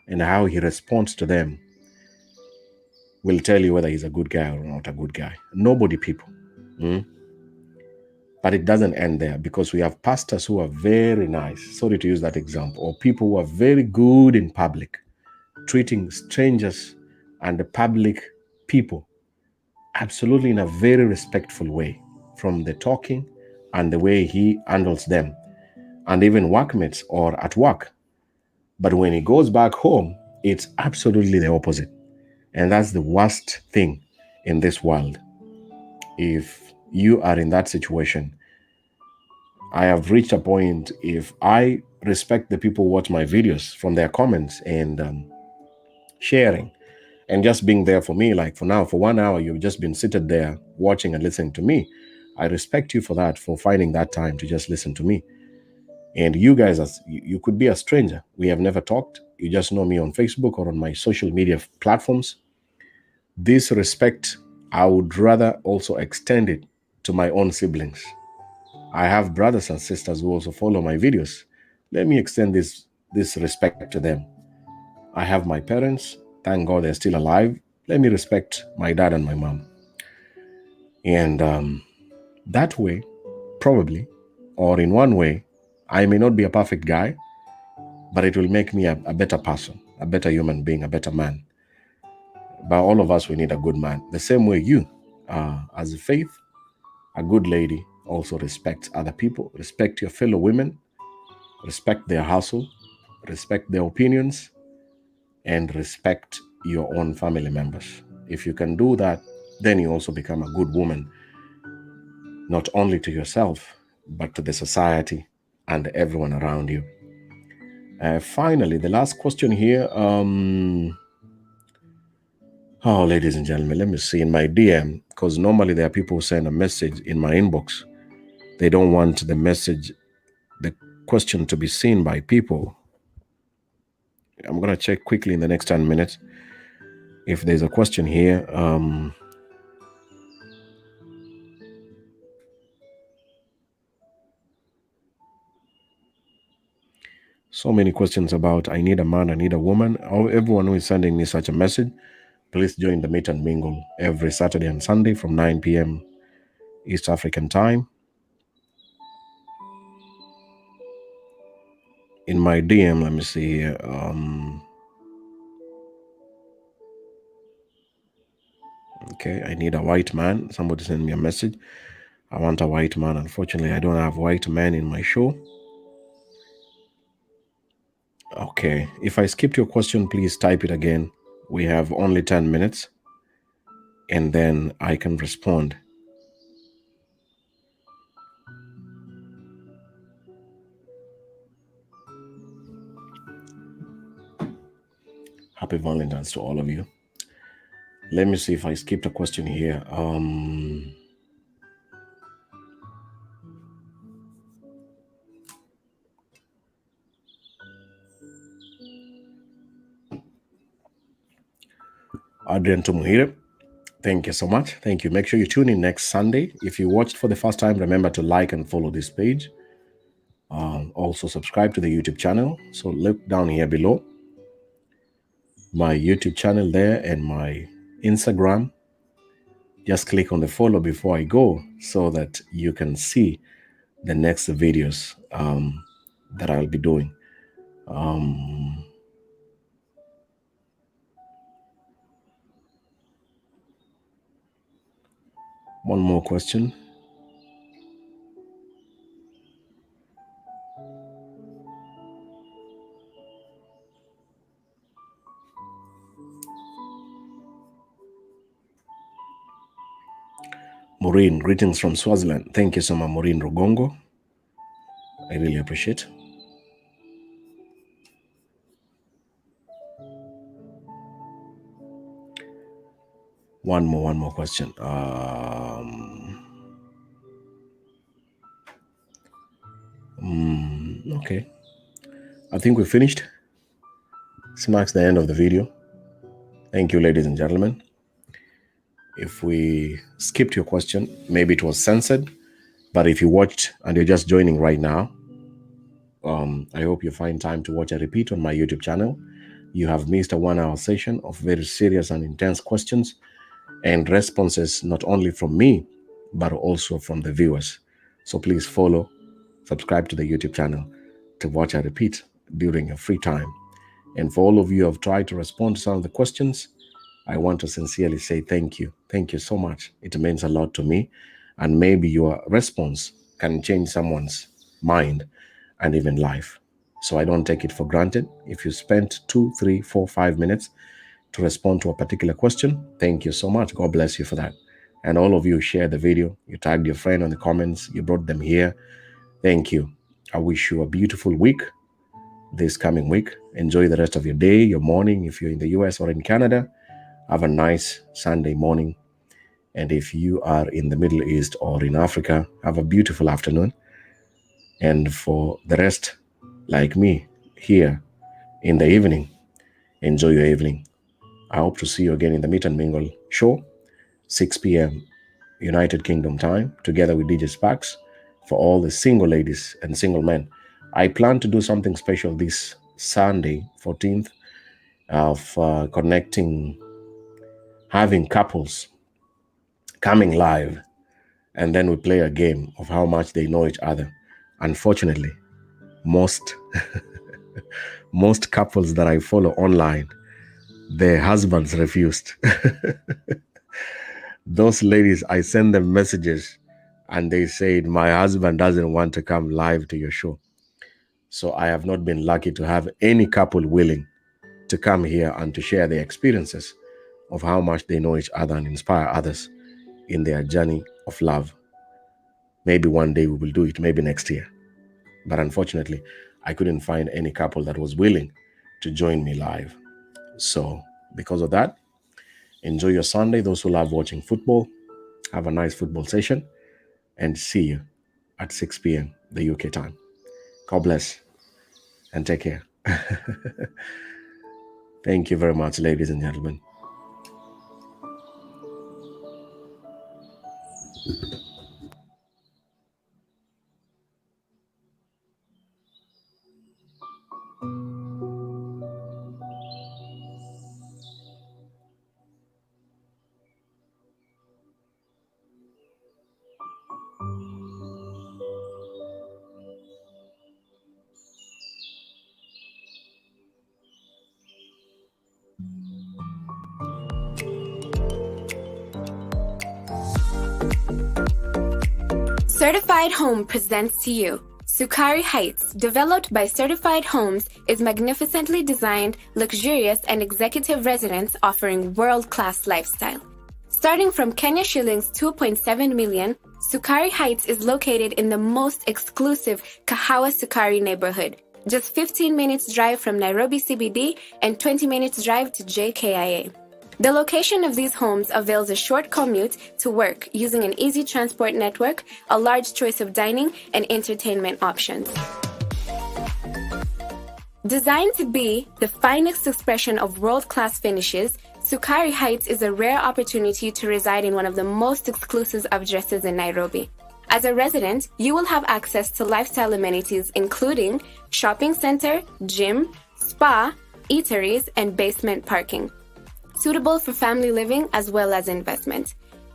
and how he responds to them will tell you whether he's a good guy or not a good guy. Nobody people. But it doesn't end there, because we have pastors who are very nice, sorry to use that example, or people who are very good in public, treating strangers and the public people absolutely in a very respectful way, from the talking and the way he handles them, and even workmates or at work. But when he goes back home, it's absolutely the opposite. And that's the worst thing in this world. If you are in that situation, I have reached a point, if I respect the people who watch my videos from their comments and sharing and just being there for me, like for now, for 1 hour, you've just been seated there watching and listening to me. I respect you for that, for finding that time to just listen to me. And you guys, you could be a stranger. We have never talked. You just know me on Facebook or on my social media platforms. This respect, I would rather also extend it to my own siblings. I have brothers and sisters who also follow my videos. Let me extend this respect to them. I have my parents. Thank God they're still alive. Let me respect my dad and my mom. And that way, probably, or in one way, I may not be a perfect guy, but it will make me a better person, a better human being, a better man. But all of us, we need a good man. The same way you, as a Faith, a good lady, also respects other people, respect your fellow women, respect their hustle, respect their opinions, and respect your own family members. If you can do that, then you also become a good woman, not only to yourself, but to the society and everyone around you. Finally, the last question here. Ladies and gentlemen, let me see in my DM, because normally there are people who send a message in my inbox. They don't want the message, the question to be seen by people. I'm going to check quickly in the next 10 minutes if there's a question here. So many questions about I need a man, I need a woman. Everyone who is sending me such a message, please join the Meet and Mingle every Saturday and Sunday from 9 p.m. East African time. In my DM, let me see here. Okay, I need a white man. Somebody sent me a message. I want a white man. Unfortunately, I don't have white men in my show. Okay, if I skipped your question, please type it again. We have only 10 minutes, and then I can respond. Happy Valentine's to all of you. Let me see if I skipped a question here. Adrian Tumuhire, thank you so much. Thank you. Make sure you tune in next Sunday. If you watched for the first time, remember to like and follow this page. Also subscribe to the YouTube channel. So look down here below. My YouTube channel there and my Instagram. Just click on the follow before I go so that you can see the next videos that I'll be doing. One more question. Maureen, greetings from Swaziland. Thank you so much, Maureen Rugongo. I really appreciate. One more question. Okay. I think we finished. This marks the end of the video. Thank you, ladies and gentlemen. If we skipped your question, maybe it was censored. But if you watched and you're just joining right now, I hope you find time to watch a repeat on my YouTube channel. You have missed a 1-hour session of very serious and intense questions and responses, not only from me, but also from the viewers. So please follow, subscribe to the YouTube channel to watch a repeat during your free time. And for all of you who have tried to respond to some of the questions, I want to sincerely say thank you. Thank you so much. It means a lot to me. And maybe your response can change someone's mind and even life. So I don't take it for granted. If you spent 2, 3, 4, 5 minutes to respond to a particular question, thank you so much. God bless you for that. And all of you shared the video, you tagged your friend on the comments, you brought them here. Thank you. I wish you a beautiful week this coming week. Enjoy the rest of your day, your morning. If you're in the US or in Canada, have a nice Sunday morning. And if you are in the Middle East or in Africa, have a beautiful afternoon. And for the rest, like me, here in the evening, enjoy your evening. I hope to see you again in the Meet and Mingle show, 6 p.m. United Kingdom time, together with DJ Sparks, for all the single ladies and single men. I plan to do something special this Sunday, 14th, of connecting, having couples coming live, and then we play a game of how much they know each other. Unfortunately, most couples that I follow online, their husbands refused. Those ladies, I send them messages and they said, my husband doesn't want to come live to your show. So I have not been lucky to have any couple willing to come here and to share their experiences of how much they know each other and inspire others in their journey of love. Maybe one day we will do it, maybe next year. But unfortunately, I couldn't find any couple that was willing to join me live. So because of that, enjoy your Sunday. Those who love watching football, have a nice football session, and see you at 6 p.m. the UK time. God bless and take care. Thank you very much, ladies and gentlemen. Certified Home presents to you Sukari Heights, developed by Certified Homes, is magnificently designed, luxurious, and executive residence offering world-class lifestyle. Starting from Kenya shillings 2.7 million, Sukari Heights is located in the most exclusive Kahawa Sukari neighborhood, just 15 minutes drive from Nairobi CBD and 20 minutes drive to JKIA. The location of these homes avails a short commute to work using an easy transport network, a large choice of dining and entertainment options. Designed to be the finest expression of world-class finishes, Sukari Heights is a rare opportunity to reside in one of the most exclusive addresses in Nairobi. As a resident, you will have access to lifestyle amenities including shopping center, gym, spa, eateries, and basement parking, suitable for family living as well as investment.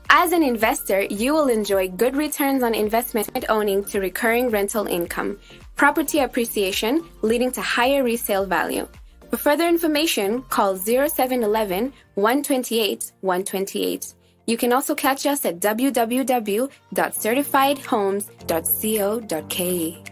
As an investor, you will enjoy good returns on investment owning to recurring rental income, property appreciation leading to higher resale value. For further information, call 0711 128 128. You can also catch us at www.certifiedhomes.co.ke.